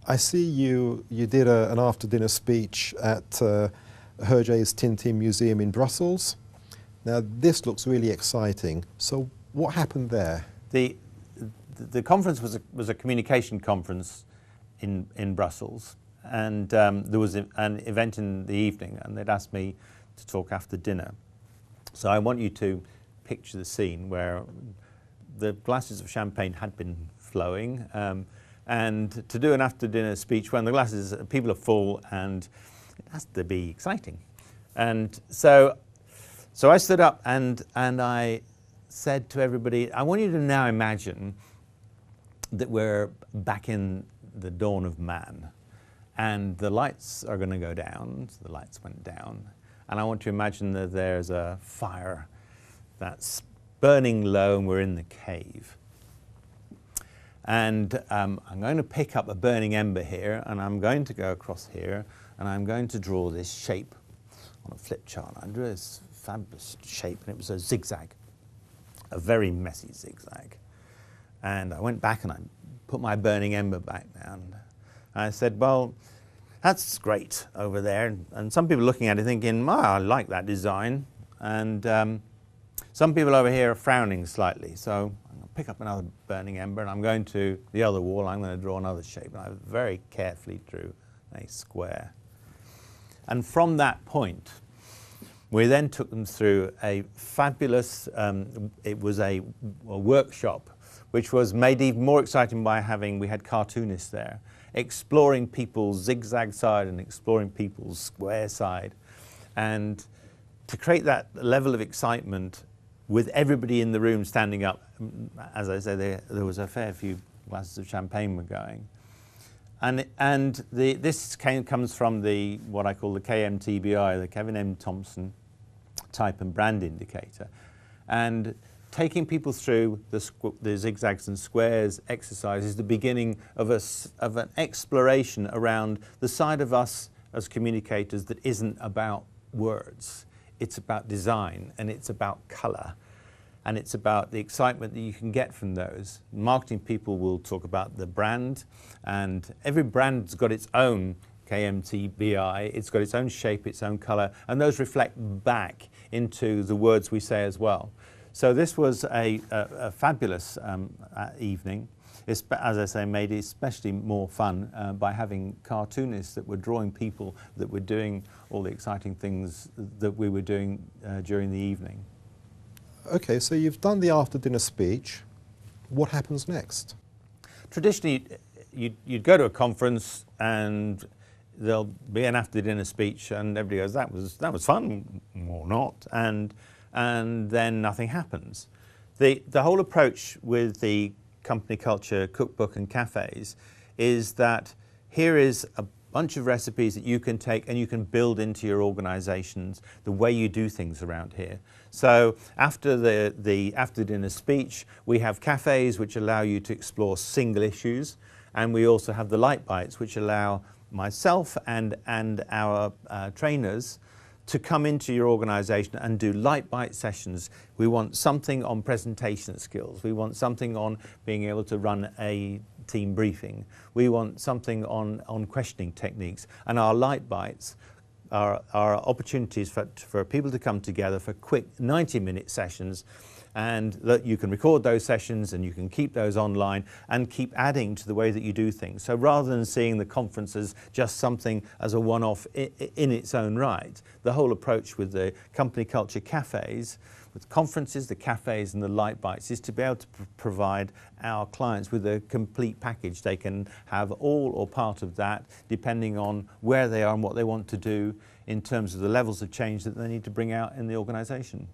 I see you did an after-dinner speech at Herges Tintin Museum in Brussels. Now, this looks really exciting. So what happened there? The conference was a communication conference in Brussels, and there was an event in the evening, and they'd asked me to talk after dinner. So I want you to picture the scene where the glasses of champagne had been flowing, and to do an after-dinner speech when the people are full, and it has to be exciting. And so I stood up and I said to everybody, I want you to now imagine that we're back in the dawn of man, and the lights are going to go down. So the lights went down, and I want you to imagine that there's a fire that's burning low and we're in the cave. And I'm going to pick up a burning ember here, and I'm going to go across here, and I'm going to draw this shape on a flip chart. I drew this fabulous shape, and it was a zigzag, a very messy zigzag. And I went back and I put my burning ember back down. And I said, well, that's great over there. And some people looking at it thinking, oh, I like that design. And some people over here are frowning slightly. So I'm going to pick up another burning ember, and I'm going to the other wall. I'm going to draw another shape. And I very carefully drew a square. And from that point, we then took them through a fabulous, it was a workshop, which was made even more exciting by we had cartoonists there, exploring people's zigzag side and exploring people's square side. And to create that level of excitement with everybody in the room standing up, as I say, there was a fair few glasses of champagne were going. And this comes from what I call the KMTBI, the Kevin M. Thompson Type and Brand Indicator. And taking people through the zigzags and squares exercise is the beginning of an exploration around the side of us as communicators that isn't about words. It's about design, and it's about colour, and it's about the excitement that you can get from those. Marketing people will talk about the brand, and every brand's got its own KMTBI, it's got its own shape, its own colour, and those reflect back into the words we say as well. So this was a fabulous evening. It's, as I say, made it especially more fun by having cartoonists that were drawing people that were doing all the exciting things that we were doing during the evening. Okay, so you've done the after-dinner speech. What happens next? Traditionally, you'd go to a conference and there'll be an after-dinner speech, and everybody goes, that was fun, or not, and then nothing happens. The whole approach with the company culture cookbook and cafes is that here is a bunch of recipes that you can take and you can build into your organizations the way you do things around here. So after the after-dinner speech, we have cafes which allow you to explore single issues, and we also have the light bites which allow myself and our trainers to come into your organization and do light bite sessions. We want something on presentation skills. We want something on being able to run a team briefing. We want something on questioning techniques. And our light bites are opportunities for people to come together for quick 90-minute sessions, and that you can record those sessions and you can keep those online and keep adding to the way that you do things. So rather than seeing the conference as just something as a one-off in its own right, the whole approach with the company culture cafes, with conferences, the cafes and the light bites, is to be able to provide our clients with a complete package. They can have all or part of that depending on where they are and what they want to do in terms of the levels of change that they need to bring out in the organization.